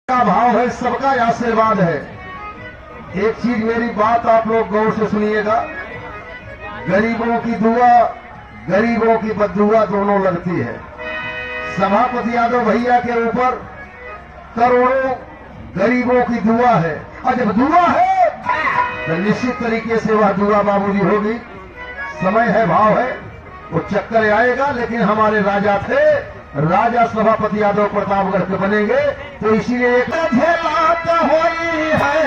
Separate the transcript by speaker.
Speaker 1: का भाव है, सबका आशीर्वाद है। एक चीज मेरी बात आप लोग गौर से सुनिएगा, गरीबों की दुआ गरीबों की बद्दुआ दोनों लगती है। सभापति यादव भैया के ऊपर करोड़ों गरीबों की दुआ है, और जब दुआ है तो निश्चित तरीके से वह दुआ बाबूजी होगी। समय है, भाव है, वो चक्कर आएगा। लेकिन हमारे राजा थे, राजा सभापति यादव प्रतापगढ़ के बनेंगे, तो इसीलिए एक झेलात होई है